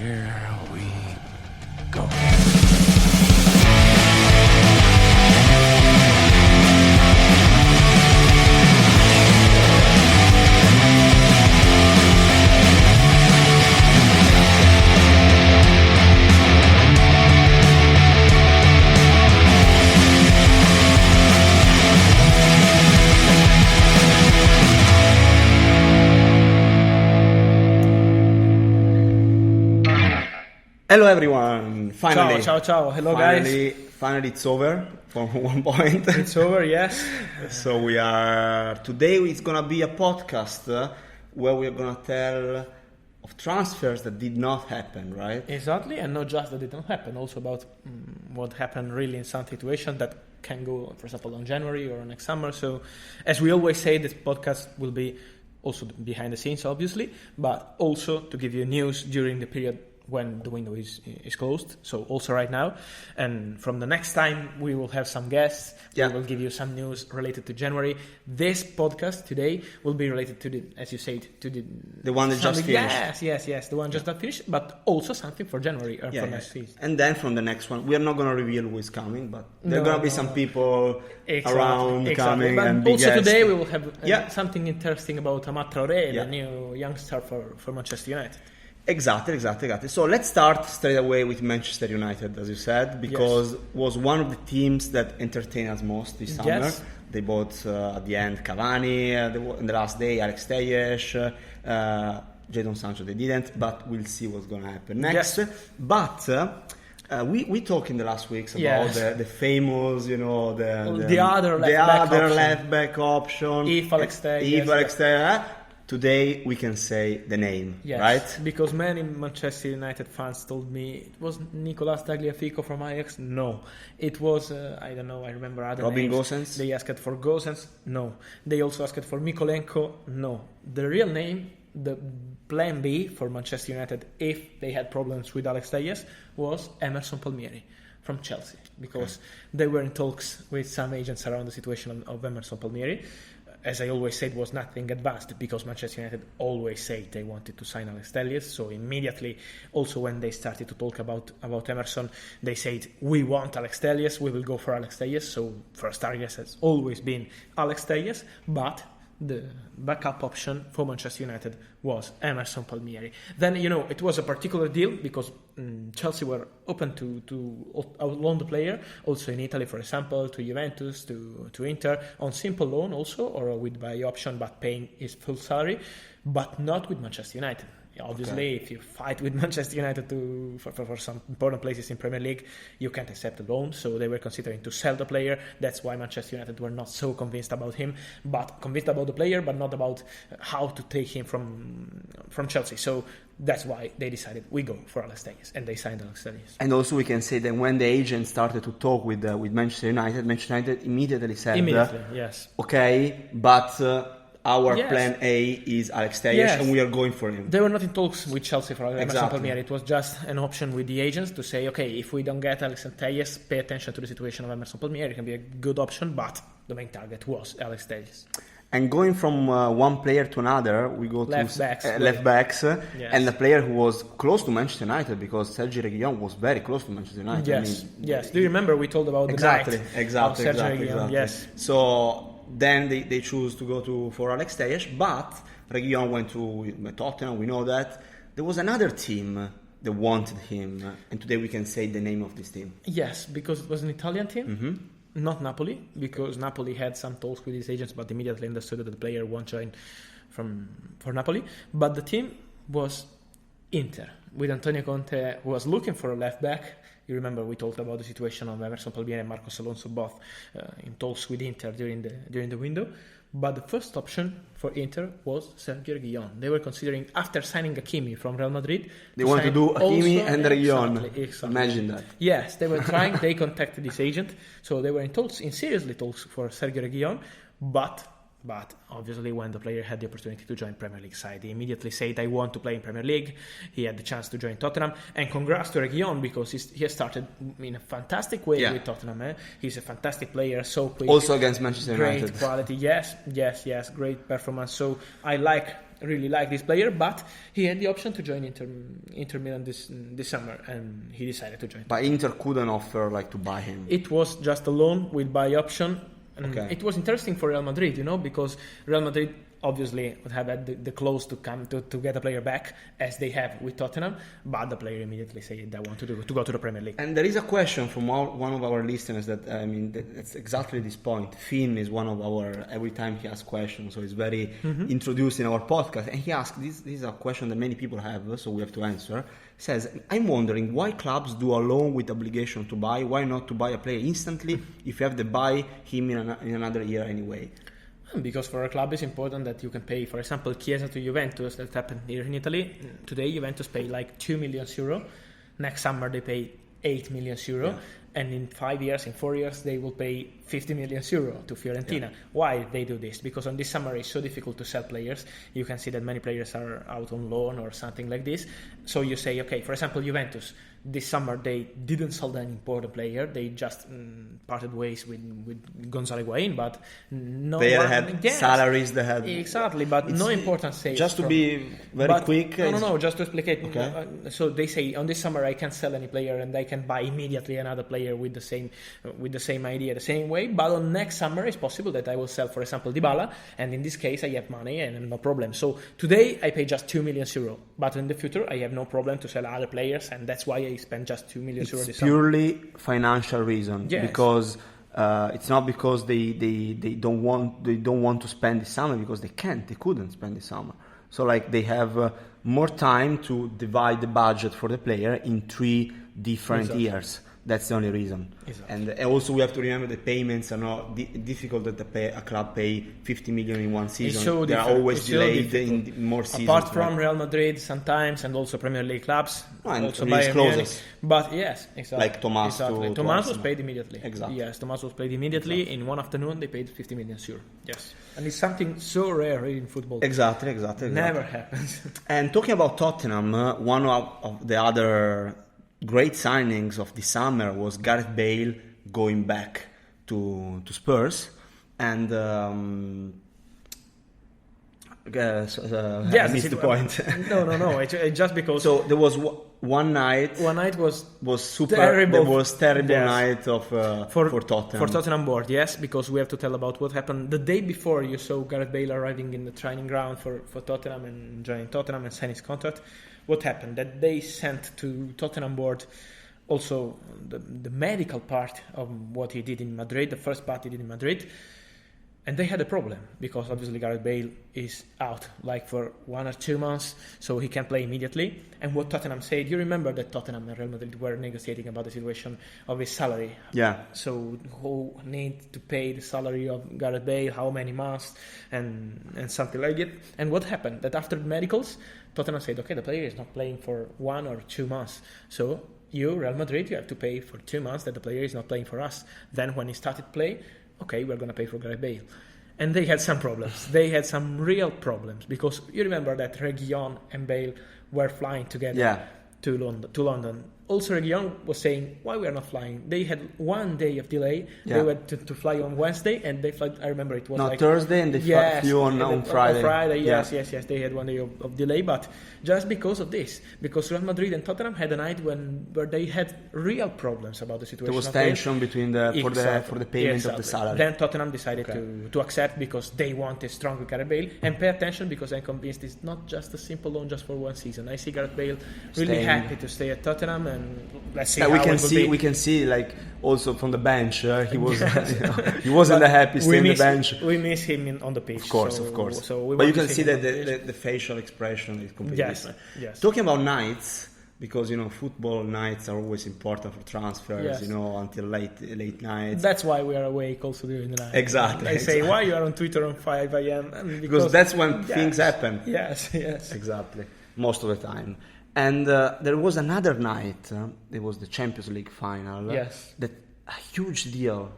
Here we go. Hello everyone, finally. Ciao. Hello guys. Finally it's over from one point. It's over, yes. So today it's gonna be a podcast where we're gonna tell of transfers that did not happen, right? Exactly, and not just that it didn't happen, also about what happened really in some situations that can go, for example, on January or next summer. So as we always say, this podcast will be also behind the scenes, obviously, but also to give you news during the period when the window is closed, so also right now. And from the next time we will have some guests. We will give you some news related to January. This podcast today will be related to as you said, to the one that just finished. Yes, the one just got finished, but also something for January or for next season. And then from the next one, we are not going to reveal who is coming, but there are going to be some people around coming. But and also today we will have something interesting about Amad Traoré, the new youngster for Manchester United. Exactly. So let's start straight away with Manchester United, as you said, because it was one of the teams that entertained us most this summer. Yes. They bought at the end Cavani, in the last day Alex Telles, Jadon Sancho they didn't, but we'll see what's going to happen next. Yes. But we talked in the last weeks about the famous, the other left back option. If Alex Telles. Today we can say the name, right? Because many Manchester United fans told me it was Nicolas Tagliafico from Ajax. No, it was I don't know. I remember other Robin names. Gosens. They asked for Gosens. No, they also asked for Mikolenko. No, the real name, the plan B for Manchester United if they had problems with Alex Telles was Emerson Palmieri from Chelsea, because they were in talks with some agents around the situation of Emerson Palmieri. As I always said, was nothing advanced, because Manchester United always said they wanted to sign Alex Telles. So immediately, also when they started to talk about Emerson, they said, we want Alex Telles, we will go for Alex Telles. So first target has always been Alex Telles, but the backup option for Manchester United was Emerson Palmieri. Then, it was a particular deal because Chelsea were open to loan the player, also in Italy, for example, to Juventus, to Inter, on simple loan also, or with buy option, but paying his full salary, but not with Manchester United. Obviously, if you fight with Manchester United for some important places in Premier League, you can't accept a loan. So they were considering to sell the player. That's why Manchester United were not so convinced about him, but convinced about the player, but not about how to take him from Chelsea. So that's why they decided we go for Alex Telles, and they signed Alex Telles. And also we can say that when the agent started to talk with Manchester United immediately said, yes, okay, but our plan A is Alex Telles, and we are going for him. They were not in talks with Chelsea for Emerson Palmieri. It was just an option with the agents to say, okay, if we don't get Alex Telles, pay attention to the situation of Emerson Palmieri. It can be a good option, but the main target was Alex Telles. And going from one player to another, we go left to backs, and the player who was close to Manchester United, because Sergio Reguilón was very close to Manchester United. Yes. Do you remember we told about the night of Sergio Reguilón? Yes. So then they choose to go for Alex Telles, but Reguilón went to Tottenham. We know that. There was another team that wanted him, and today we can say the name of this team. Yes, because it was an Italian team, not Napoli, because Napoli had some talks with his agents, but immediately understood that the player won't join for Napoli. But the team was Inter, with Antonio Conte, who was looking for a left back. You remember we talked about the situation of Emerson Palmieri and Marcos Alonso, both in talks with Inter during the window. But the first option for Inter was Sergio Reguilón. They were considering, after signing Hakimi from Real Madrid, they wanted to do Hakimi and Reguilón. Exactly. Imagine that. Yes, they were trying. They contacted his agent, so they were in seriously talks for Sergio Reguilón. But But obviously, when the player had the opportunity to join Premier League side, he immediately said, I want to play in Premier League. He had the chance to join Tottenham. And congrats to Reguilón, because he has started in a fantastic way with Tottenham. He's a fantastic player, so quick. Also against Manchester United. Great quality, yes, great performance. So I really like this player, but he had the option to join Inter Milan this summer, and he decided to join. But Inter couldn't offer to buy him. It was just a loan with buy option. And it was interesting for Real Madrid, because Real Madrid obviously would have had the clause to come to get a player back, as they have with Tottenham, but the player immediately said they want to go to the Premier League. And there is a question from one of our listeners that's exactly this point. Finn is one of our, every time he asks questions, so he's very introduced in our podcast, and he asked, this is a question that many people have, so we have to answer. He says, I'm wondering why clubs do a loan with obligation to buy, why not to buy a player instantly if you have to buy him in another year anyway? Because for a club it's important that you can pay. For example, Chiesa to Juventus, that happened here in Italy. Today Juventus pay 2 million euro. Next summer they pay 8 million euro. And in 4 years, they will pay 50 million euro to Fiorentina. Why they do this? Because on this summer it's so difficult to sell players. You can see that many players are out on loan or something like this. So you say, okay, for example, Juventus, this summer they didn't sell an important player. They just parted ways with Gonzalo Higuain, but no they had salaries. They had exactly, but no important sales. Just to be very quick. No. Just to explain. Okay. So they say on this summer I can't sell any player, and I can buy immediately another player with the same idea, the same way. But on next summer it's possible that I will sell, for example, Dybala, and in this case I have money and no problem. So today I pay just 2 million euro, but in the future I have no problem to sell other players, and that's why I spend just 2 million euro this summer. Purely financial reason, because it's not because they don't want to spend this summer, because they couldn't spend this summer. So they have more time to divide the budget for the player in 3 different years. That's the only reason. Exactly. And also we have to remember the payments are not difficult that a club pay 50 million in one season. So they are always delayed in more seasons. Apart from Real Madrid sometimes, and also Premier League clubs. And also Bayern Munich. But yes, exactly. Like Thomas. Exactly. Thomas was paid immediately. Exactly. Yes, Thomas was paid immediately. Exactly. In one afternoon they paid 50 million euro. Yes. And it's something so rare in football. Exactly. Never happens. And talking about Tottenham, one of the other great signings of the summer was Gareth Bale going back to Spurs, and I missed the point. No. It's just because. So there was one night. One night was super. Terrible. There was terrible night for Tottenham. For Tottenham board, yes, because we have to tell about what happened the day before. You saw Gareth Bale arriving in the training ground for Tottenham and joining Tottenham and signing his contract. What happened? That they sent to Tottenham board also the medical part of what he did in Madrid, the first part he did in Madrid. And they had a problem, because obviously Gareth Bale is out for 1 or 2 months, so he can't play immediately. And what Tottenham said, you remember that Tottenham and Real Madrid were negotiating about the situation of his salary. Yeah. So who need to pay the salary of Gareth Bale, how many months, and something like it. And what happened? That after the medicals, Tottenham said, okay, the player is not playing for 1 or 2 months. So you, Real Madrid, you have to pay for 2 months that the player is not playing for us. Then when he started play, okay, we're going to pay for Gareth Bale. And they had some problems. They had some real problems, because you remember that Reguilón and Bale were flying together to London. Also, Reguilón was saying, why we are not flying? They had 1 day of delay. They were to fly on Wednesday, and they flew, I remember it was Thursday, and they flew on Friday. On Friday, yes. They had 1 day of delay, but just because of this, because Real Madrid and Tottenham had a night where they had real problems about the situation. There was tension between for the payment of the salary. Then Tottenham decided to accept, because they want a stronger Gareth Bale, and pay attention, because I'm convinced it's not just a simple loan just for 1 season. I see Gareth Bale really happy to stay at Tottenham, and let's see how it will be. We can see also from the bench, he was he wasn't happy staying on the bench. We miss him on the pitch, of course. But you can see that the facial expression is completely different. Yes. Talking about nights, because football nights are always important for transfers. Until late nights. That's why we are awake also during the night. Exactly. I say, why you are on Twitter on 5 a.m. Because that's when things happen. Yes. Exactly. Most of the time. And there was another night. It was the Champions League final. Yes. That a huge deal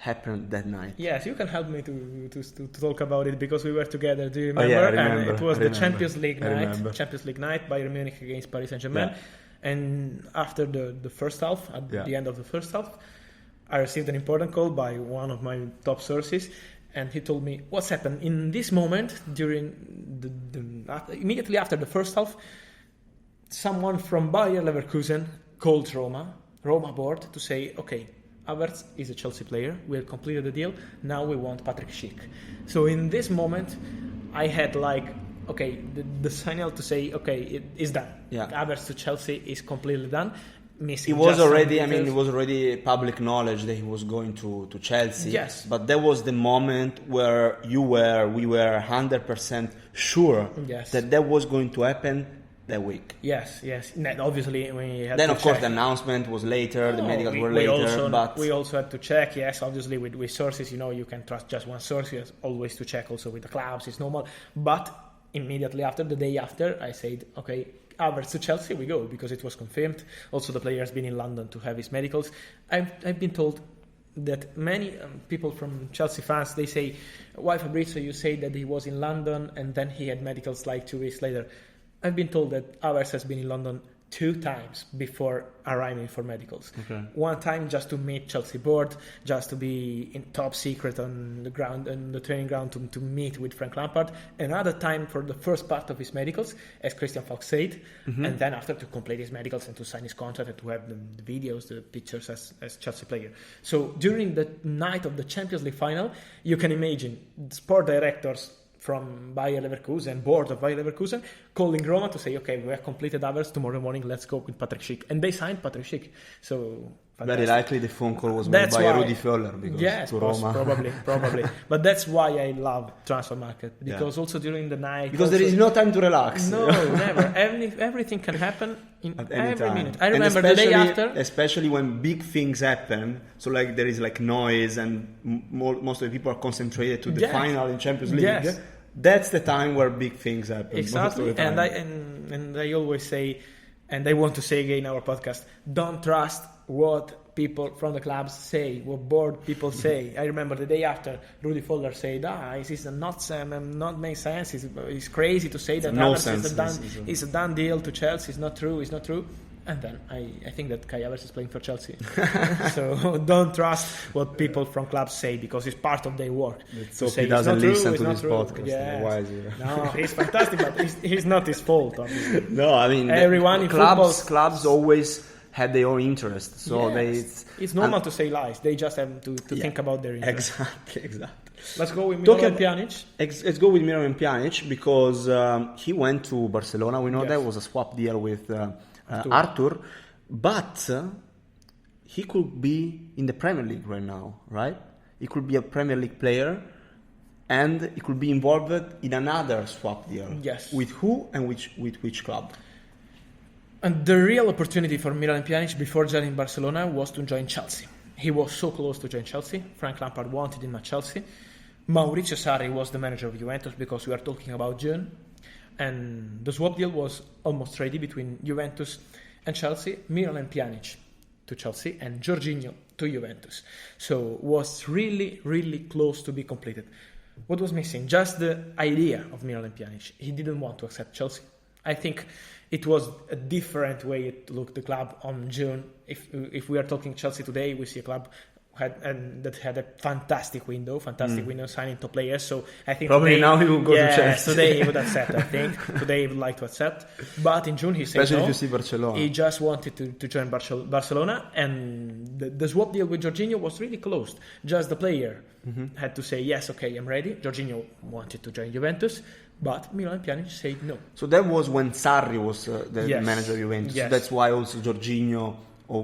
happened that night? Yes, you can help me to talk about it because we were together. Do you Oh, remember? yeah, I remember. And it was I the remember. Champions League I night. remember. Champions League night, Bayern Munich against Paris Saint-Germain. Yeah. And after the first half, at Yeah. the end of the first half, I received an important call by one of my top sources, and he told me what's happened in this moment during immediately after the first half. Someone from Bayer Leverkusen called Roma board to say, okay, Havertz is a Chelsea player. We have completed the deal. Now we want Patrick Schick. So in this moment, I had the signal to say, okay, it is done. Yeah. Havertz to Chelsea is completely done. It was already public knowledge that he was going to Chelsea. Yes. But that was the moment where we were 100% sure that was going to happen that week. Yes. Obviously, we had then, to of course, check. the announcement was later, the medicals were we later. But we also had to check, yes, obviously, with sources, you can trust just one source. You have always to check also with the clubs, it's normal. But immediately after, the day after, I said, okay, Havertz to Chelsea we go, because it was confirmed. Also, the player has been in London to have his medicals. I've been told that many people from Chelsea fans, they say, why Fabrizio, you say that he was in London and then he had medicals like 2 weeks later. I've been told that Havertz has been in London 2 times before arriving for medicals. Okay. One time just to meet Chelsea board, just to be in top secret on the ground, on the training ground, to meet with Frank Lampard. Another time for the first part of his medicals, as Christian Falk said, and then after to complete his medicals and to sign his contract and to have the videos, the pictures as Chelsea player. So during the night of the Champions League final, you can imagine sport directors from Bayer Leverkusen, board of Bayer Leverkusen, calling Roma to say, okay, we have completed Havertz, tomorrow morning let's go with Patrick Schick. And they signed Patrick Schick. So, fantastic. very likely the phone call was made by Rudi Völler. Yes, probably. But that's why I love transfer market, because also during the night... Because there is no time to relax. No, never. Everything can happen in every minute. I remember the day after... Especially when big things happen, so like there is like noise and most of the people are concentrated to the final in Champions League. Yes. That's the time where big things happen. Exactly, and I always say, and I want to say again in our podcast, don't trust what people from the clubs say, what board people say. I remember the day after, Rudi Völler said, it's not make sense, it's crazy to say that it's a done deal to Chelsea, it's not true. And then I think that Kai Havertz is playing for Chelsea. So don't trust what people from clubs say, because it's part of their work. So he doesn't listen to this podcast. Yes. No, he's fantastic, but it's not his fault, obviously. No, I mean, everyone in clubs always had their own interests. So it's normal to say lies. They just have to think about their interests. Exactly. Let's go with Miralem Pjanic. Let's go with Miralem Pjanic, because he went to Barcelona. We know that was a swap deal with Arthur, but he could be in the Premier League right now, right? He could be a Premier League player, and he could be involved in another swap deal. Yes. With who and with which club? And the real opportunity for Miralem Pjanic before joining Barcelona was to join Chelsea. He was so close to join Chelsea. Frank Lampard wanted him at Chelsea. Maurizio Sarri was the manager of Juventus, because we are talking about June. And the swap deal was almost ready between Juventus and Chelsea. Miralem Pjanic to Chelsea and Jorginho to Juventus. So was really, really close to be completed. What was missing? Just the idea of Miralem Pjanic. He didn't want to accept Chelsea. I think it was a different way it looked, the club on June. If we are talking Chelsea today, we see a club that had a fantastic window signing top players. So I think probably today, now he will go to Chelsea. Today he would accept. I think today he would like to accept. But in June he said especially no. if you see Barcelona. He just wanted to join Barcelona, and the swap deal with Jorginho was really closed. Just the player had to say yes, okay, I'm ready. Jorginho wanted to join Juventus, but Miralem Pjanic said no. So that was when Sarri was the manager of Juventus. Yes. So that's why also Jorginho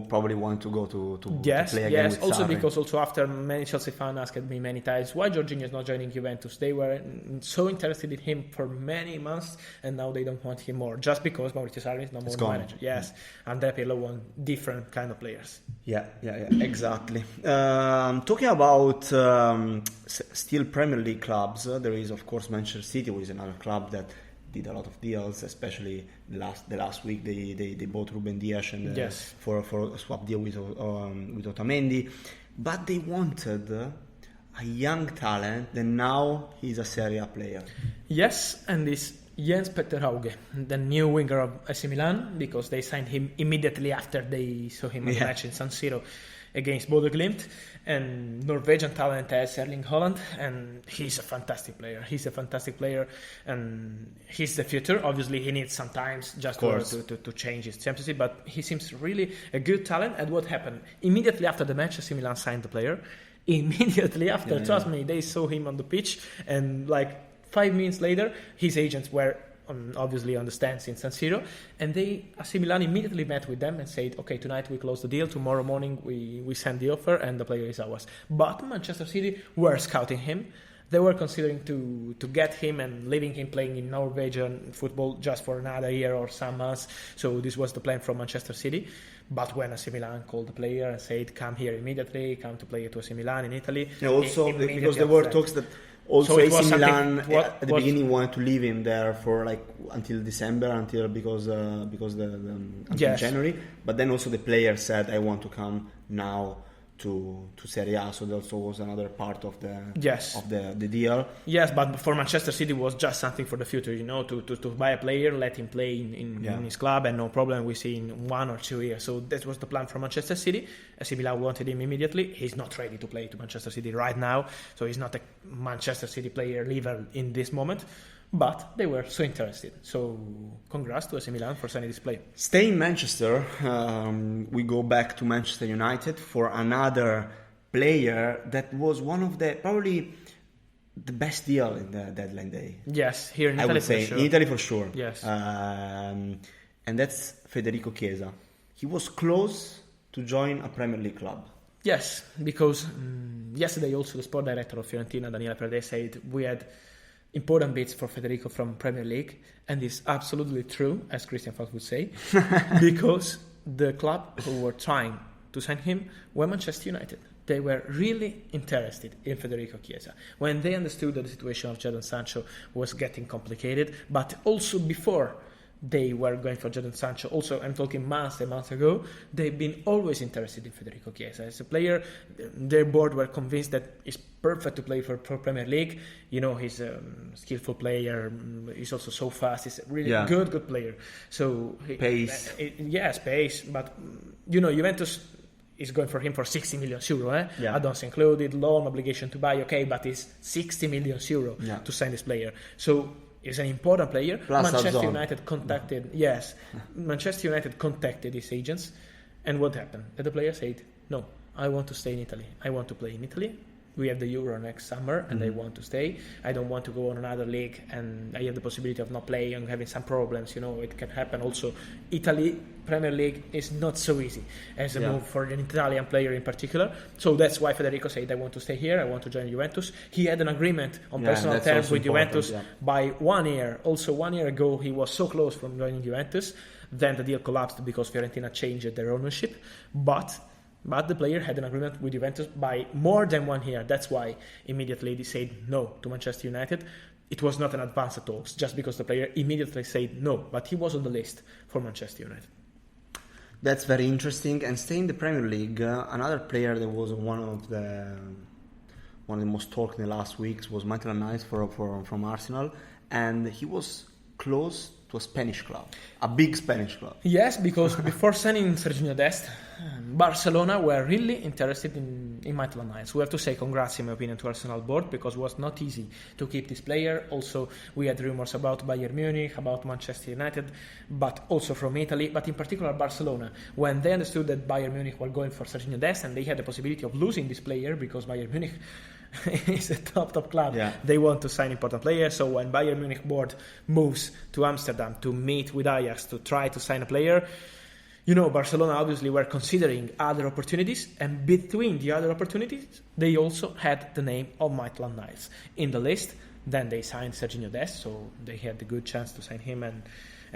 probably want to go to play again with also Sarri. Because after many Chelsea fans asked me many times why Jorginho is not joining Juventus. They were so interested in him for many months, and now they don't want him more just because Maurizio Sarri is no more the manager. Yes, and Andrea Pirlo want different kind of players. Yeah, exactly. Talking about still Premier League clubs, there is of course Manchester City, which is another club that did a lot of deals, especially the last week they bought Ruben Dias and for a swap deal with Otamendi. but they wanted a young talent, and now he's a Serie A player. Yes, and this Jens Petter Hauge, the new winger of AC Milan, because they signed him immediately after they saw him on the match in San Siro against Bodø Glimt. And Norwegian talent as Erling Haaland, and he's a fantastic player. And he's the future. Obviously, he needs some time just to change his championship, but he seems really a good talent. And what happened? Immediately after the match, AC Milan signed the player. Immediately after, trust me, they saw him on the pitch, and like 5 minutes later, his agents were obviously on the stands in San Siro, and AC Milan immediately met with them and said, okay, tonight we close the deal, tomorrow morning we send the offer, and the player is ours. But Manchester City were scouting him. They were considering to get him and leaving him playing in Norwegian football just for another year or some months. So this was the plan from Manchester City. But when AC Milan called the player and said, come here immediately, come to play to AC Milan in Italy. Yeah, also because there were talks that also AC Milan at the beginning wanted to leave him there for like until December, until January. But then also the player said, I want to come now to Serie A, so that also was another part of the deal. Yes, but for Manchester City was just something for the future, to buy a player, let him play in his club, and no problem, we see in 1 or 2 years. So that was the plan for Manchester City. AC Milan wanted him immediately. He's not ready to play to Manchester City right now, so he's not a Manchester City player level in this moment. But they were so interested. So congrats to AC Milan for signing this player. Stay in Manchester. We go back to Manchester United for another player that was one of probably the best deal in the deadline day. Yes, here in Italy, I would say sure. In Italy for sure. Yes. And that's Federico Chiesa. He was close to join a Premier League club. Yes, because yesterday also the sport director of Fiorentina, Daniele Perde, said we had important bits for Federico from Premier League, and it's absolutely true, as Christian Falk would say, because the club who were trying to sign him were Manchester United. They were really interested in Federico Chiesa when they understood that the situation of Jadon Sancho was getting complicated, but also before they were going for Jadon Sancho. Also, I'm talking months and months ago, they've been always interested in Federico Chiesa. As a player, their board were convinced that he's perfect to play for Premier League. He's a skillful player. He's also so fast. He's a really good player. So pace. Pace. But, Juventus is going for him for 60 million euro. Add-ons included, loan obligation to buy, okay, but it's 60 million euro to sign this player. So is an important player. Plus Manchester United contacted his agents, and what happened? The player said, no, I want to stay in Italy. I want to play in Italy. We have the Euro next summer, and I want to stay. I don't want to go on another league, and I have the possibility of not playing and having some problems. It can happen. Also, Italy Premier League is not so easy as a move for an Italian player in particular. So that's why Federico said, I want to stay here. I want to join Juventus. He had an agreement on personal terms with Juventus by 1 year. Also, 1 year ago, he was so close from joining Juventus. Then the deal collapsed because Fiorentina changed their ownership. But the player had an agreement with Juventus by more than 1 year. That's why immediately they said no to Manchester United. It was not an advanced talks just because the player immediately said no, but he was on the list for Manchester United. That's very interesting. And staying in the Premier League, another player that was one of the most talked in the last weeks was Maitland-Niles from Arsenal, and he was close to a Spanish club, a big Spanish club. Yes, because before signing Serginho Dest, Barcelona were really interested in Maitland-Niles. We have to say congrats, in my opinion, to Arsenal board, because it was not easy to keep this player. Also, we had rumors about Bayern Munich, about Manchester United, but also from Italy, but in particular Barcelona. When they understood that Bayern Munich were going for Serginho Dest, and they had the possibility of losing this player because Bayern Munich is a top club. They want to sign important players. So when Bayern Munich board moves to Amsterdam to meet with Ajax to try to sign a player, Barcelona obviously were considering other opportunities, and between the other opportunities, they also had the name of Maitland-Niles in the list. Then they signed Serginho Dest, so they had the good chance to sign him, and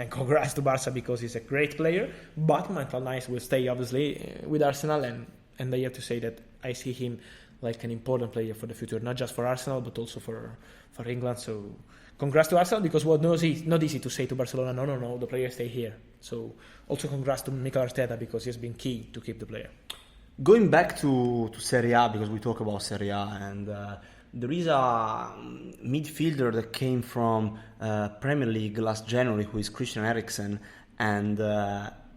congrats to Barca because he's a great player. But Maitland-Niles will stay obviously with Arsenal, and I have to say that I see him like an important player for the future, not just for Arsenal, but also for England. So congrats to Arsenal, because what not easy to say to Barcelona, no, the player stay here. So also congrats to Mikel Arteta, because he's been key to keep the player. Going back to Serie A, because we talk about Serie A, and there is a midfielder that came from Premier League last January, who is Christian Eriksen, and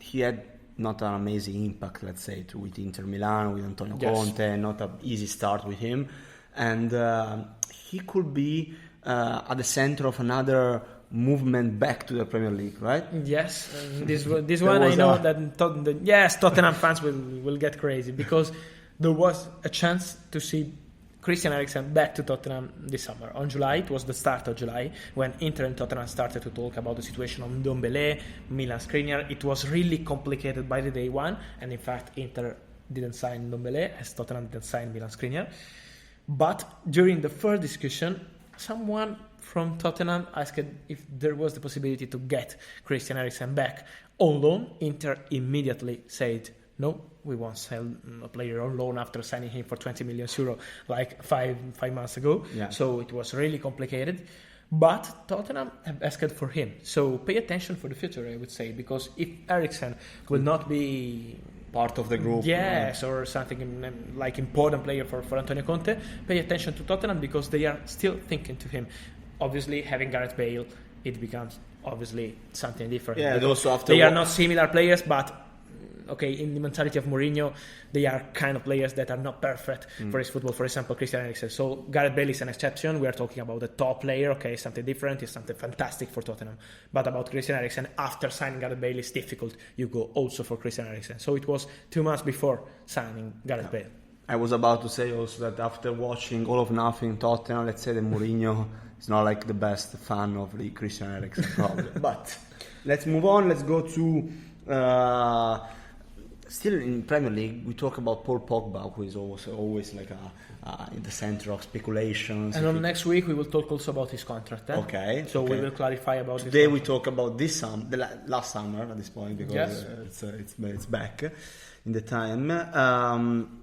he had not an amazing impact, let's say, with Inter Milan, with Antonio Conte, not an easy start with him, and he could be at the center of another movement back to the Premier League, right? Yes, this one I know that Tottenham fans will get crazy, because there was a chance to see Christian Eriksen back to Tottenham this summer. On July, it was the start of July, when Inter and Tottenham started to talk about the situation on Ndombele, Milan Skriniar. It was really complicated by the day one, and in fact Inter didn't sign Ndombele as Tottenham didn't sign Milan Skriniar. But during the first discussion, someone from Tottenham asked if there was the possibility to get Christian Eriksen back on loan. Inter immediately said, no, we won't sell a player on loan after signing him for 20 million euro like five months ago. Yeah. So it was really complicated. But Tottenham have asked for him. So pay attention for the future, I would say, because if Eriksen will not be part of the group, yes, or something like important player for Antonio Conte, pay attention to Tottenham, because they are still thinking to him. Obviously, having Gareth Bale, it becomes obviously something different. Yeah, and also after they are not similar players, but okay, in the mentality of Mourinho, they are kind of players that are not perfect for his football. For example, Christian Eriksen. So Gareth Bale is an exception. We are talking about a top player. Okay, something different. It's something fantastic for Tottenham. But about Christian Eriksen, after signing Gareth Bale, it's difficult. You go also for Christian Eriksen. So it was 2 months before signing Gareth Bale. I was about to say also that after watching all of nothing Tottenham, let's say that Mourinho is not like the best fan of the Christian Eriksen problem. But let's move on. Let's go to still in Premier League. We talk about Paul Pogba, who is also always like in the center of speculations. And on next week we will talk also about his contract. Okay. So we will clarify about today. His we talk about this last summer at this point, because it's back in the time.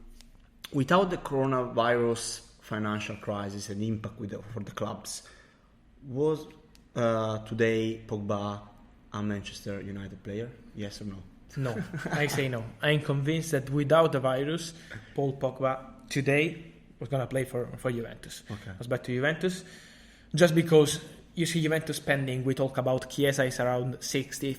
Without the coronavirus financial crisis and impact for the clubs, was today Pogba a Manchester United player? Yes or no? No, I say no. I'm convinced that without the virus, Paul Pogba today was going to play for Juventus. Okay. Was back to Juventus, just because you see Juventus spending, we talk about Chiesa is around 60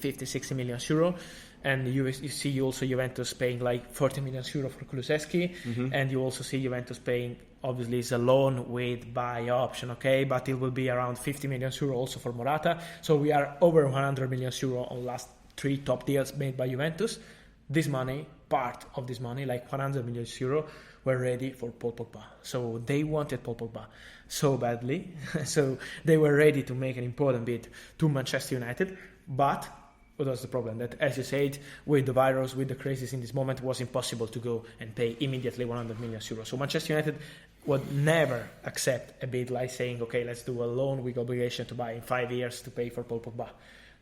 million euro. And you see also Juventus paying like 40 million euro for Kulusevski, and you also see Juventus paying, obviously it's a loan with buy option, okay, but it will be around 50 million euro also for Morata. So we are over 100 million euro on last 3 top deals made by Juventus. This money, part of this money, like 100 million euro, were ready for Paul Pogba. So they wanted Paul Pogba so badly, so they were ready to make an important bid to Manchester United, but what was the problem? That, as you said, with the virus, with the crisis in this moment, it was impossible to go and pay immediately 100 million euros. So Manchester United would never accept a bid like saying, okay, let's do a loan with obligation to buy in 5 years to pay for Paul Pogba.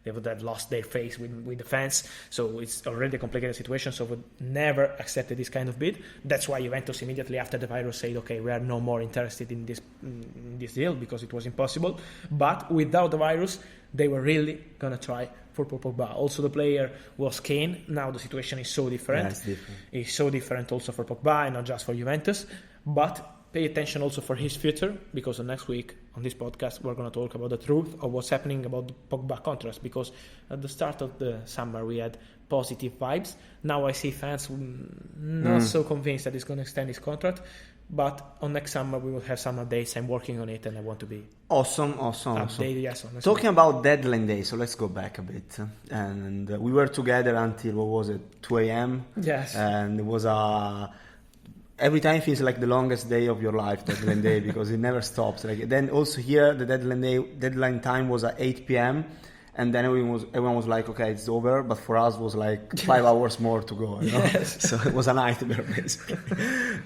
They would have lost their face with the fans. So it's already a complicated situation. So would never accept this kind of bid. That's why Juventus immediately after the virus said, okay, we are no more interested in this deal, because it was impossible. But without the virus, they were really going to try for Paul Pogba. Also, the player was keen. Now the situation is so different. Yeah, it's different. It's so different also for Pogba and not just for Juventus. But pay attention also for his future, because next week on this podcast we're going to talk about the truth of what's happening about the Pogba contract, because at the start of the summer we had positive vibes. Now I see fans not so convinced that he's going to extend his contract, but on next summer we will have some updates. I'm working on it and I want to be awesome. Yes, talking about deadline day, so let's go back a bit, and we were together until, what was it, 2 a.m. Yes, and it was every time feels like the longest day of your life, deadline day, because it never stops. Like, then also here, the deadline time was at 8 p.m. And then everyone was like, okay, it's over. But for us, it was like 5 hours more to go. You know? Yes. So it was a nightmare, basically.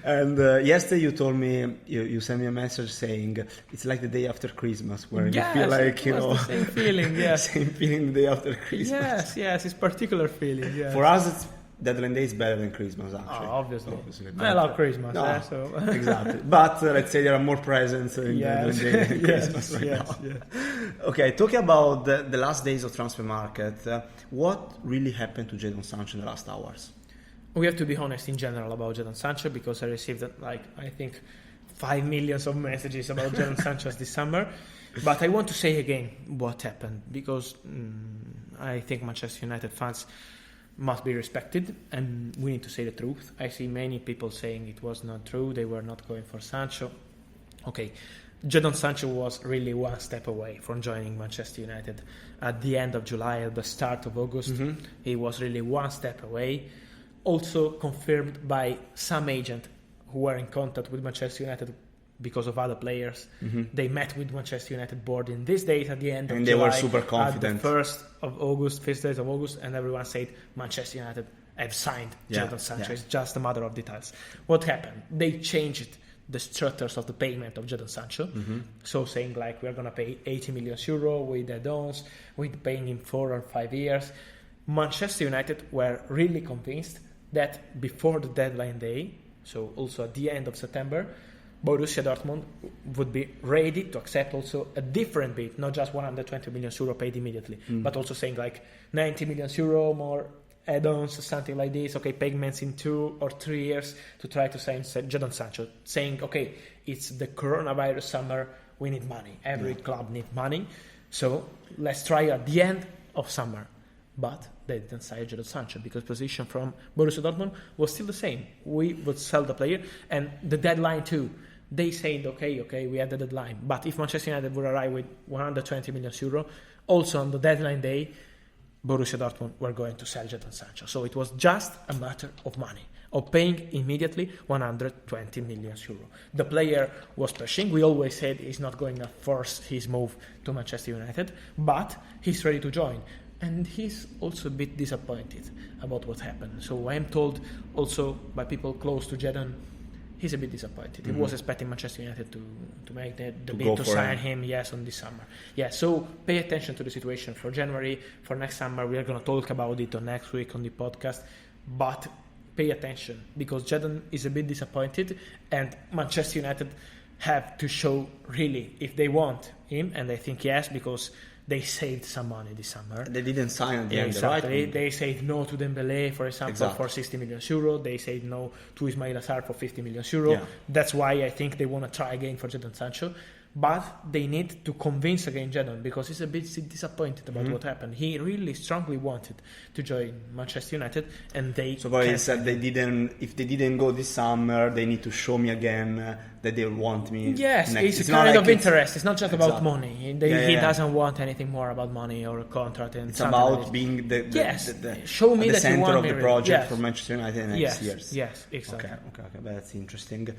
And yesterday you told me, you sent me a message saying it's like the day after Christmas, where you feel like, the same feeling, yeah. Same feeling the day after Christmas. Yes, it's particular feeling, yes. For us, it's deadline day is better than Christmas, actually. Obviously. I love Christmas. No, so. Exactly. But let's say there are more presents in deadline day than Christmas now. Yes. Okay, talking about the last days of transfer market, what really happened to Jadon Sancho in the last hours? We have to be honest in general about Jadon Sancho, because I received I think 5 million of messages about Jadon Sancho this summer. But I want to say again what happened, because I think Manchester United fans must be respected, and we need to say the truth. I see many people saying it was not true, they were not going for Sancho. Okay, Jadon Sancho was really one step away from joining Manchester United at the end of July, at the start of August. He was really one step away. Also confirmed by some agent who were in contact with Manchester United because of other players. They met with Manchester United board in these days at the end of July. And they were super confident. At the first days of August, and everyone said Manchester United have signed Jadon Sancho. It's just a matter of details. What happened? They changed the structures of the payment of Jadon Sancho. So saying we're going to pay 80 million euro with add-ons, with paying him 4 or 5 years. Manchester United were really convinced that before the deadline day, so also at the end of September, Borussia Dortmund would be ready to accept also a different bid, not just 120 million euro paid immediately, but also saying 90 million euro more add-ons, something like this, payments in 2 or 3 years to try to sign Jadon Sancho, saying, it's the coronavirus summer, we need money. Every club needs money, so let's try at the end of summer. But they didn't sign Jadon Sancho because position from Borussia Dortmund was still the same. We would sell the player, and the deadline too. They said, okay, we had the deadline. But if Manchester United would arrive with 120 million euro, also on the deadline day, Borussia Dortmund were going to sell Jadon Sancho. So it was just a matter of money, of paying immediately 120 million euro. The player was pushing. We always said he's not going to force his move to Manchester United, but he's ready to join. And he's also a bit disappointed about what happened. So I'm told also by people close to Jadon, he's a bit disappointed. He was expecting Manchester United to make the bid to sign him, on this summer. So pay attention to the situation for January, for next summer. We are going to talk about it next week on the podcast. But pay attention, because Jadon is a bit disappointed, and Manchester United have to show really if they want him, and I think yes, because they saved some money this summer. They didn't sign at the end, exactly. Right? They said no to Dembélé, for example, for 60 million euro. They said no to Ismail Assar for 50 million euro. That's why I think they want to try again for Jadon Sancho. But they need to convince again Jadon, because he's a bit disappointed about what happened. He really strongly wanted to join Manchester United, and they. So, he said they didn't. If they didn't go this summer, they need to show me again that they want me. Yes, it's a kind of interest. It's not just about money. He doesn't want anything more about money or a contract. And it's about being the show me the that center you want of me the project for Manchester United in the next years. Yes, exactly. Okay, that's interesting.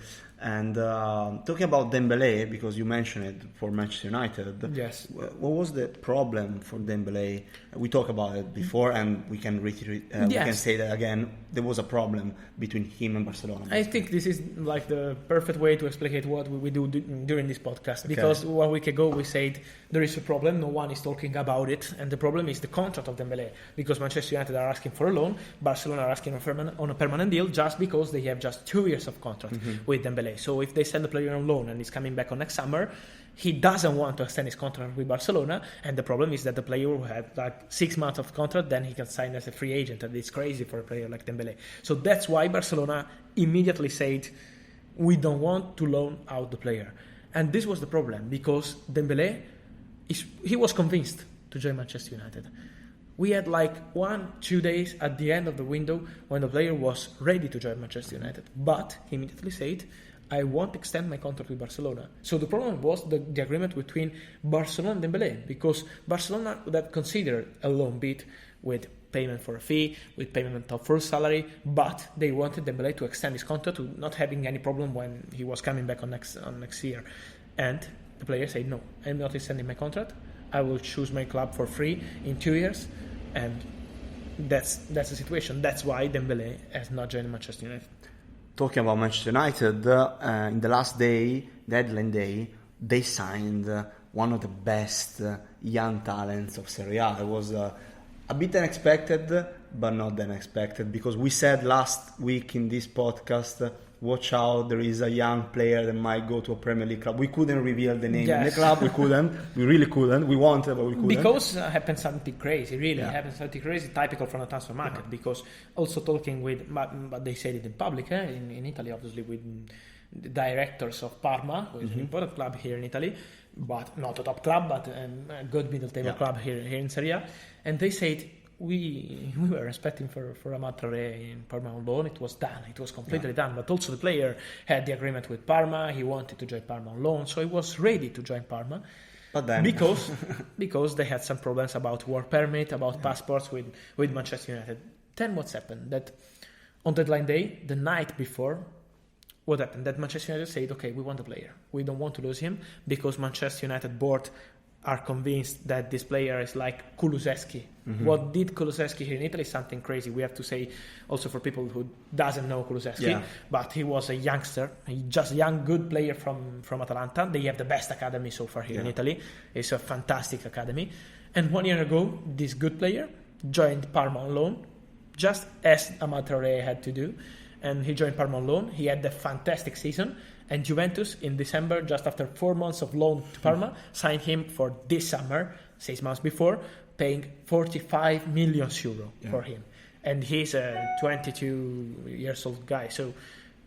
And talking about Dembélé, because you mentioned it for Manchester United. Yes. What was the problem for Dembélé? We talked about it before, and we can reiterate. We can say that again. There was a problem between him and Barcelona. I think this is the perfect way to explain what we do during this podcast. Because 1 week ago we said there is a problem. No one is talking about it, and the problem is the contract of Dembélé. Because Manchester United are asking for a loan, Barcelona are asking on a permanent deal, just because they have just 2 years of contract with Dembélé. So if they send the player on loan and he's coming back on next summer, he doesn't want to extend his contract with Barcelona, and the problem is that the player will have 6 months of contract, then he can sign as a free agent, and it's crazy for a player like Dembélé. So that's why Barcelona immediately said, we don't want to loan out the player. And this was the problem, because Dembélé, he was convinced to join Manchester United. We had 1-2 days at the end of the window when the player was ready to join Manchester United, but he immediately said, I won't extend my contract with Barcelona. So the problem was the agreement between Barcelona and Dembélé, because Barcelona would have considered a loan bid with payment for a fee, with payment of full salary, but they wanted Dembélé to extend his contract, to not having any problem when he was coming back on next year. And the player said, no, I'm not extending my contract. I will choose my club for free in 2 years, and that's the situation. That's why Dembélé has not joined Manchester United. Talking about Manchester United, in the last day, deadline day, they signed one of the best young talents of Serie A. It was a bit unexpected, but not that unexpected, because we said last week in this podcast watch out, there is a young player that might go to a Premier League club. We couldn't reveal the name in the Yes. club. We couldn't. We really couldn't. We wanted, but we couldn't. Because happened something crazy, really. Yeah. Happened something crazy, typical from the transfer market. Because also talking with, but they said it in public, in Italy, obviously, with the directors of Parma, which is an important club here in Italy, but not a top club, but a good middle table club here in Serie A. And they said, we were expecting for Amatore in Parma on loan. It was done. It was completely done. But also the player had the agreement with Parma. He wanted to join Parma on loan, so he was ready to join Parma. But then, because they had some problems about work permit, about passports with Manchester United. Then what's happened? That on deadline day, the night before, what happened? That Manchester United said, okay, we want the player. We don't want to lose him because Manchester United board are convinced that this player is like Kulusevski. What did Kulusevski here in Italy is something crazy. We have to say also for people who doesn't know Kulusevski, but he was a youngster, just a young, good player from Atalanta. They have the best academy so far here in Italy. It's a fantastic academy. And 1 year ago, this good player joined Parma on loan, just as Amatore had to do. And he joined Parma on loan. He had a fantastic season. And Juventus, in December, just after 4 months of loan to Parma, signed him for this summer, 6 months before, paying 45 million euro for him. And he's a 22 years old guy. So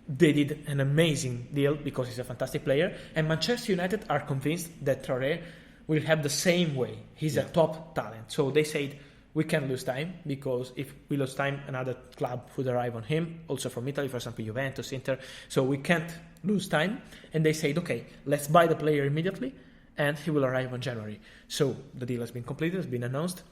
they did an amazing deal because he's a fantastic player. And Manchester United are convinced that Traoré will have the same way. He's a top talent. So they said, we can't lose time, because if we lose time, another club would arrive on him, also from Italy, for example, Juventus, Inter. So we can't lose time. And they said, okay, let's buy the player immediately, and he will arrive on January. So the deal has been completed, has been announced.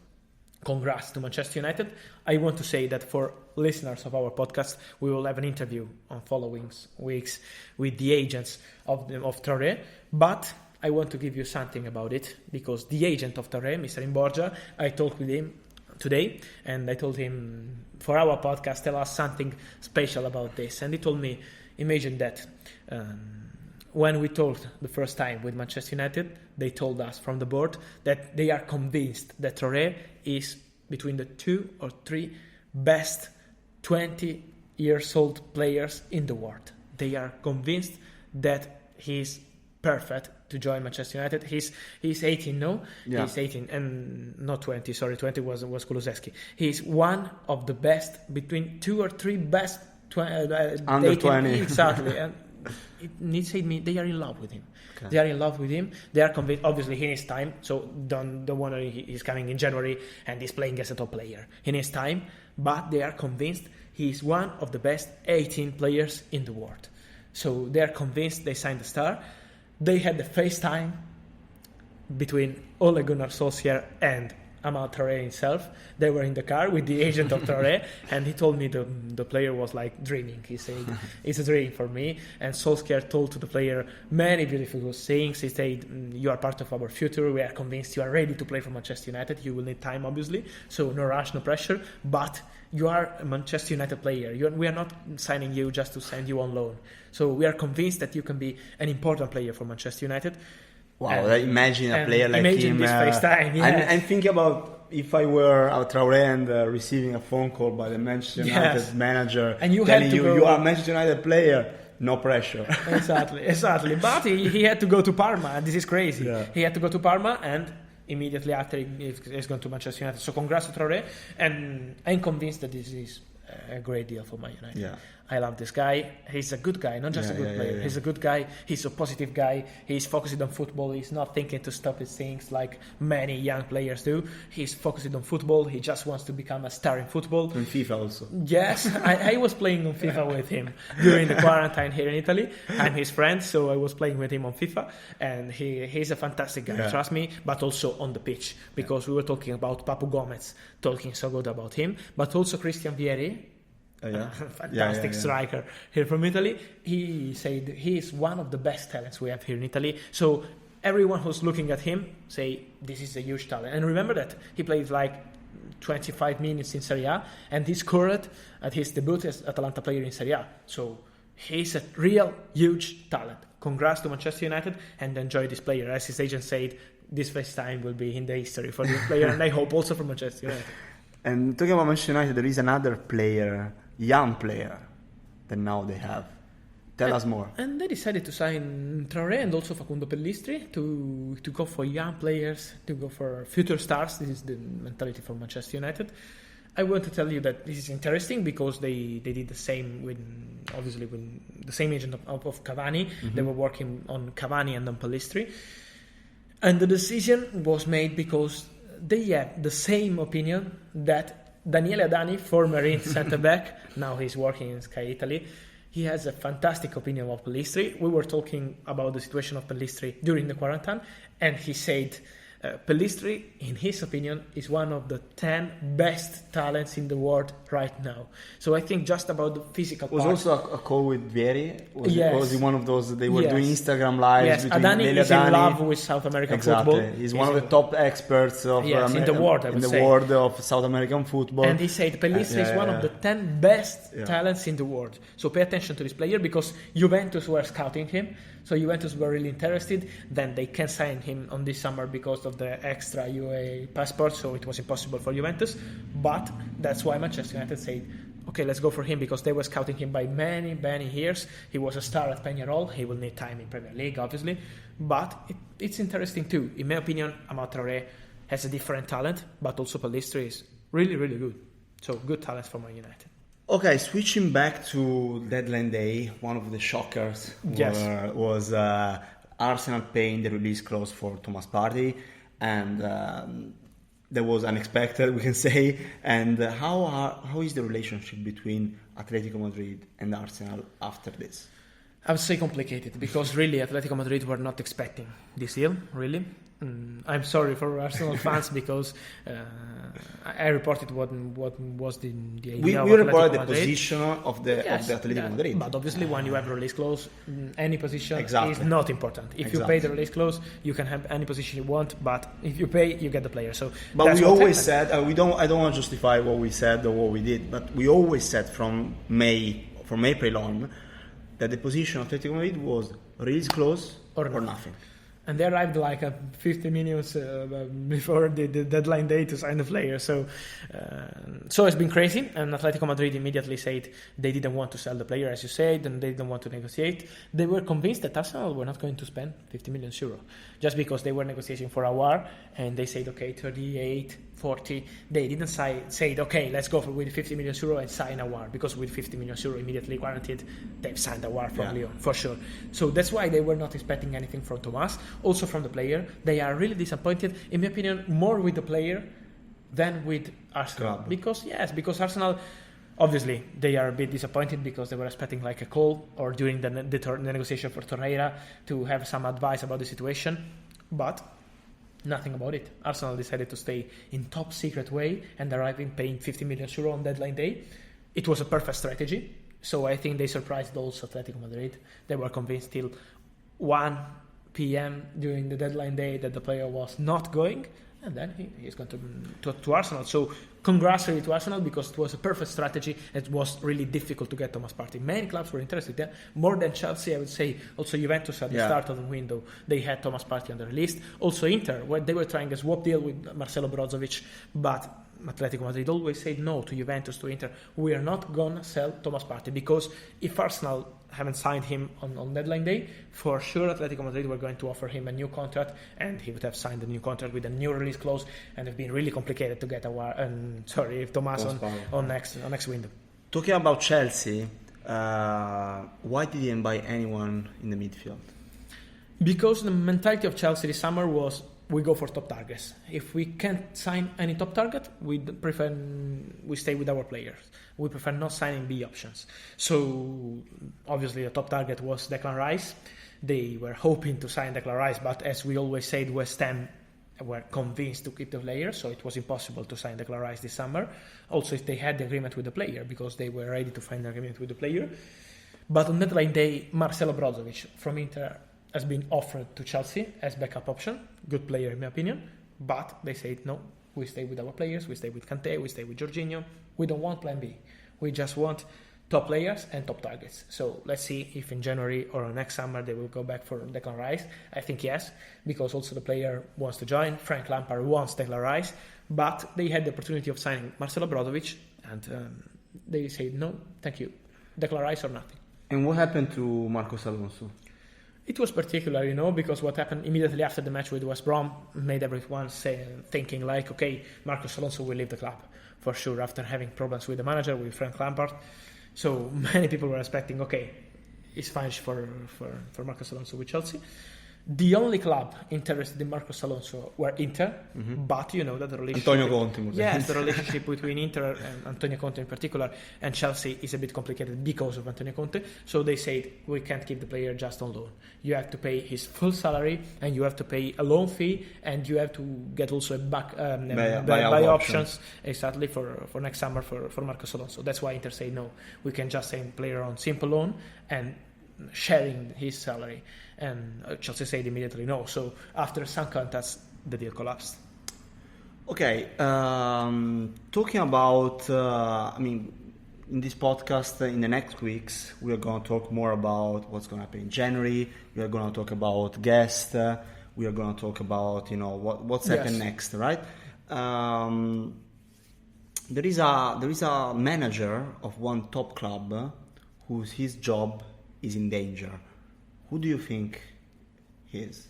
Congrats to Manchester United. I want to say that for listeners of our podcast, we will have an interview on following weeks with the agents of Traoré. But I want to give you something about it, because the agent of Traoré, Mr. Imborgia, I talked with him today, and I told him, for our podcast, tell us something special about this. And he told me, imagine that when we talked the first time with Manchester United, they told us from the board that they are convinced that Traoré is between the 2 or 3 best 20 years old players in the world. They are convinced that he's perfect to join Manchester United. He's 18, no? Yeah. He's 18 and not 20. Sorry, 20 was Kulusevski. He's one of the best, between 2 or 3 best under 20. Exactly. And it needs to me, they are in love with him. Okay. They are in love with him. They are convinced. Obviously, he needs time. So don't worry. He's coming in January and he's playing as a top player. He needs time, but they are convinced he's one of the best 18 players in the world. So they are convinced. They signed the star. They had the FaceTime between Ole Gunnar Solskjaer and Amal Traoré himself. They were in the car with the agent of Traoré, and he told me the player was like dreaming. He said, it's a dream for me. And Solskjaer told to the player many beautiful things. He said, you are part of our future. We are convinced you are ready to play for Manchester United. You will need time, obviously. So no rush, no pressure. But you are a Manchester United player. We are not signing you just to send you on loan. So we are convinced that you can be an important player for Manchester United. Wow, imagine a player like imagine him. This FaceTime, yes. And think about if I were Traoré and receiving a phone call by the Manchester United manager and you telling you are a Manchester United player, no pressure. Exactly. But he had to go to Parma, and this is crazy. Yeah. He had to go to Parma, and immediately after he's gone to Manchester United. So congrats to Traoré, and I'm convinced that this is a great deal for Man United. Yeah. I love this guy. He's a good guy, not just a good player. Yeah. He's a good guy. He's a positive guy. He's focused on football. He's not thinking to stop his things like many young players do. He's focused on football. He just wants to become a star in football. In FIFA also. Yes, I was playing on FIFA with him during the quarantine here in Italy. I'm his friend, so I was playing with him on FIFA, and he's a fantastic guy, trust me, but also on the pitch, because we were talking about Papu Gomez, talking so good about him, but also Christian Vieri, fantastic striker here from Italy. He said he is one of the best talents we have here in Italy. So everyone who's looking at him say this is a huge talent. And remember that he played like 25 minutes in Serie A, and he scored at his debut as Atalanta player in Serie A. So he's a real huge talent. Congrats to Manchester United, and enjoy this player. As his agent said, this first time will be in the history for this player, and I hope also for Manchester United. And talking about Manchester United, there is another player, young player, that now they have. Tell us more. And they decided to sign Traoré and also Facundo Pellistri to go for young players, to go for future stars. This is the mentality for Manchester United. I want to tell you that this is interesting because they did the same with the same agent of Cavani. Mm-hmm. They were working on Cavani and on Pellistri. And the decision was made because they have the same opinion that Daniele Adani, former centre-back, now he's working in Sky Italy, he has a fantastic opinion of Pellistri. We were talking about the situation of Pellistri during the quarantine, and he said Pellistri, in his opinion, is one of the 10 best talents in the world right now. So I think just about the physical was part. Also a call with Vieri? Yes. Was he one of those, they were doing Instagram lives? Yes, Adani is in love with South American football. He's one of the top experts of in the world, I would say. World of South American football. And he said Pellistri is one of the 10 best talents in the world. So pay attention to this player because Juventus were scouting him. So Juventus were really interested. Then they can sign him on this summer because of the extra UA passport. So it was impossible for Juventus. But that's why Manchester United said, okay, let's go for him because they were scouting him by many, many years. He was a star at Peñarol. He will need time in Premier League, obviously. But it's interesting too. In my opinion, Amad Traoré has a different talent, but also Pellistri is really, really good. So good talents for Man United. Okay, switching back to deadline day, one of the shockers was Arsenal paying the release clause for Thomas Partey, and that was unexpected, we can say. And how is the relationship between Atletico Madrid and Arsenal after this? I would say complicated because really Atletico Madrid were not expecting this deal, really. I'm sorry for Arsenal fans because I reported what was the idea we of reported Atletico the Madrid. position of the Atletico Madrid. But obviously when you have a release clause, any position Exactly. is not important. If you pay the release clause, you can have any position you want, but if you pay, you get the player. So, but we always said, I don't want to justify what we said or what we did, but we always said from April on, that the position of Atletico Madrid was release clause or nothing. And they arrived like 50 minutes before the deadline day to sign the player. So it's been crazy. And Atletico Madrid immediately said they didn't want to sell the player, as you said, and they didn't want to negotiate. They were convinced that Arsenal were not going to spend 50 million euro just because they were negotiating for a war. And they said, okay, 38, 40. They didn't say, okay, let's go with 50 million euro and sign a war, because with 50 million euro immediately guaranteed, they've signed a war from Lyon, for sure. So that's why they were not expecting anything from Thomas. Also from the player, they are really disappointed, in my opinion, more with the player than with Arsenal. Because Arsenal, obviously, they are a bit disappointed because they were expecting like a call or during the negotiation for Torreira to have some advice about the situation, but nothing about it. Arsenal decided to stay in top secret way and arriving paying 50 million euro on deadline day. It was a perfect strategy. So I think they surprised also Atletico Madrid. They were convinced till 1 p.m. during the deadline day that the player was not going, and then he's going to Arsenal. So congratulations to Arsenal because it was a perfect strategy. It was really difficult to get Thomas Partey. Many clubs were interested there, more than Chelsea, I would say. Also Juventus at the start of the window, they had Thomas Partey on their list. Also Inter, where they were trying a swap deal with Marcelo Brozovic, but Atletico Madrid always said no to Juventus, to Inter. We are not going to sell Thomas Partey because if Arsenal haven't signed him on deadline day, for sure Atletico Madrid were going to offer him a new contract, and he would have signed a new contract with a new release clause, and it's been really complicated to get Thomas on next window. Talking about Chelsea, why didn't buy anyone in the midfield? Because the mentality of Chelsea this summer was, we go for top targets. If we can't sign any top target, we stay with our players. We prefer not signing B options. So obviously the top target was Declan Rice. They were hoping to sign Declan Rice, but as we always said, West Ham were convinced to keep the player, so it was impossible to sign Declan Rice this summer. Also, they had the agreement with the player because they were ready to find an agreement with the player. But on deadline day, Marcelo Brozovic from Inter has been offered to Chelsea as backup option. Good player in my opinion, but they said no, we stay with our players, we stay with Kanté, we stay with Jorginho. We don't want plan B. We just want top players and top targets. So let's see if in January or next summer they will go back for Declan Rice. I think yes, because also the player wants to join. Frank Lampard wants Declan Rice, but they had the opportunity of signing Marcelo Brozovic, and they said no, thank you, Declan Rice or nothing. And what happened to Marcos Alonso? It was particular, because what happened immediately after the match with West Brom made everyone thinking like, okay, Marcos Alonso will leave the club for sure after having problems with the manager, with Frank Lampard. So many people were expecting, okay, it's fine for Marcos Alonso with Chelsea. The only club interested in Marcos Alonso were Inter, but you know that the relationship... Antonio Conte. Yes, the relationship between Inter and Antonio Conte in particular and Chelsea is a bit complicated because of Antonio Conte. So they said, we can't keep the player just on loan. You have to pay his full salary and you have to pay a loan fee and you have to get also a buy options exactly for next summer for Marcos Alonso. That's why Inter say, no, we can just send player on simple loan and sharing his salary. And Chelsea said immediately no. So after some contacts, the deal collapsed. Okay, talking about, in this podcast, in the next weeks, we are going to talk more about what's going to happen in January. We are going to talk about guests. We are going to talk about, what's happening next, right? There is a manager of one top club his job is in danger. Who do you think he is?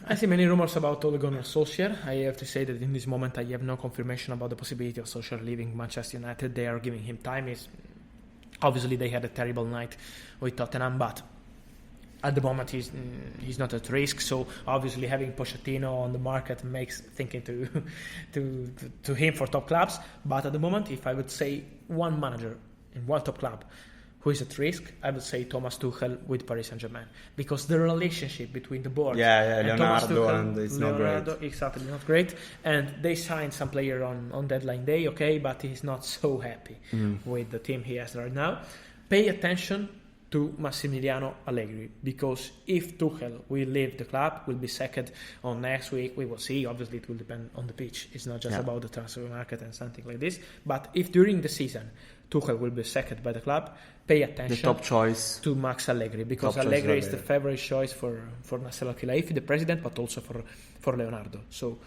I see many rumors about Ole Gunnar Solskjaer. I have to say that in this moment I have no confirmation about the possibility of Solskjaer leaving Manchester United. They are giving him time. Obviously they had a terrible night with Tottenham, but at the moment he's not at risk. So obviously having Pochettino on the market makes thinking to him for top clubs. But at the moment, if I would say one manager in one top club who is at risk, I would say Thomas Tuchel with Paris Saint-Germain, because the relationship between the board and Leonardo Thomas Tuchel, and it's not great. Exactly, not great. And they signed some player on deadline day, okay, but he's not so happy with the team he has right now. Pay attention to Massimiliano Allegri, because if Tuchel will leave the club, will be sacked on next week, we will see. Obviously it will depend on the pitch. It's not just about the transfer market and something like this. But if during the season Tuchel will be sacked by the club, pay attention the top choice to Max Allegri, because Allegri is the favorite choice for Nasser Al-Khelaifi, the president, but also for Leonardo. So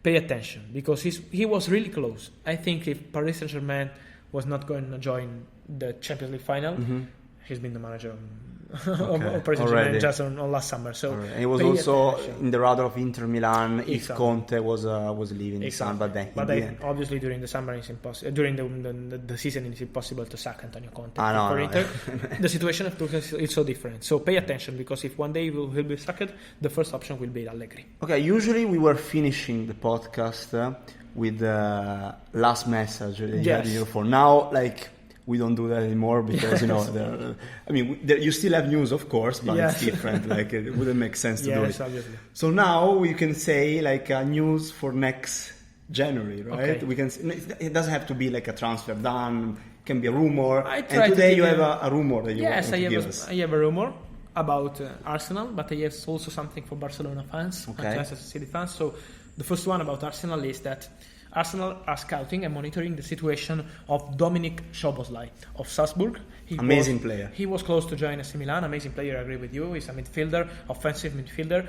pay attention, because he was really close. I think if Paris Saint-Germain was not going to join the Champions League final, he's been the manager of Paris Saint-Germain just on last summer. So and he was also in the radar of Inter Milan if Conte was leaving the summer. But then obviously during the summer it's impossible. During the season it's impossible to sack Antonio Conte for Inter. The situation of Tuchel is so different. So pay attention, because if one day he'll be sacked, the first option will be Allegri. Okay, usually we were finishing the podcast with the last message. For now, we don't do that anymore because you still have news, of course, but it's different. It wouldn't make sense to do it. Obviously. So now we can say news for next January, right? Okay. We can. It doesn't have to be a transfer done. It can be a rumor. And today you have a rumor that you want to give us. I have a rumor about Arsenal, but I have also something for Barcelona fans, Manchester City fans. So the first one about Arsenal is that Arsenal are scouting and monitoring the situation of Dominik Szoboszlai of Salzburg. Amazing player. He was close to join AC Milan. Amazing player, I agree with you. He's a midfielder, offensive midfielder.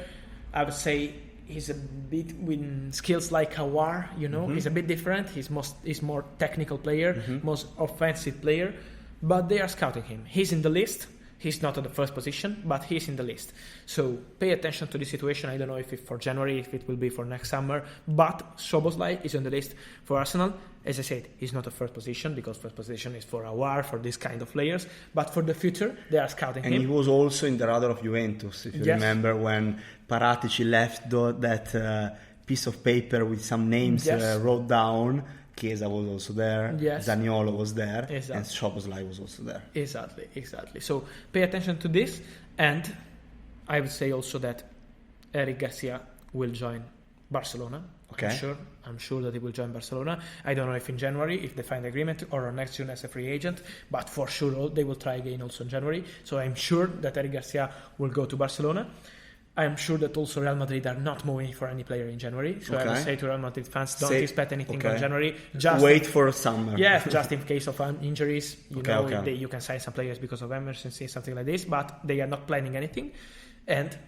I would say he's a bit with skills like Awar, He's a bit different. He's more technical player, most offensive player. But they are scouting him. He's in the list. He's not at the first position, but he's in the list. So pay attention to the situation. I don't know if it's for January, if it will be for next summer. But Szoboszlai is on the list for Arsenal. As I said, he's not a first position, because first position is for Awar, for this kind of players. But for the future, they are scouting him. And he was also in the radar of Juventus, if you remember, when Paratici left that piece of paper with some names wrote down. Chiesa was also there, Zaniolo was there, and Szoboszlai was also there. Exactly. So pay attention to this, and I would say also that Eric Garcia will join Barcelona. Okay. I'm sure that he will join Barcelona. I don't know if in January, if they find agreement, or next June as a free agent, but for sure they will try again also in January. So I'm sure that Eric Garcia will go to Barcelona. I'm sure that also Real Madrid are not moving for any player in January. So I would say to Real Madrid fans, don't expect anything on January. Just wait for summer. Yeah, just in case of injuries. You can sign some players because of emergency, something like this. But they are not planning anything. And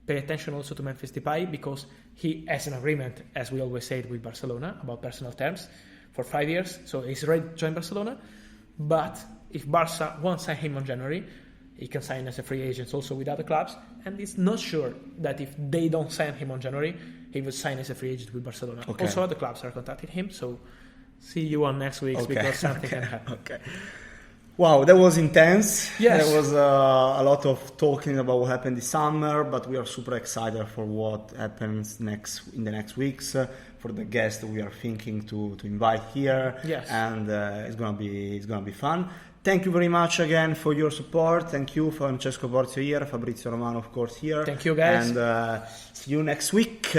pay attention also to Memphis Depay, because he has an agreement, as we always said, with Barcelona about personal terms for 5 years. So he's ready to join Barcelona. But if Barca won't sign him on January, he can sign as a free agent also with other clubs, and it's not sure that if they don't sign him on January, he will sign as a free agent with Barcelona. Okay. Also, other clubs are contacting him, so see you on next week because something can happen. Okay. Wow, that was intense. Yes. There was a lot of talking about what happened this summer, but we are super excited for what happens in the next weeks, for the guests we are thinking to invite here. Yes. And it's gonna be fun. Thank you very much again for your support. Thank you, Francesco Borzio here, Fabrizio Romano, of course, here. Thank you, guys. And see you next week.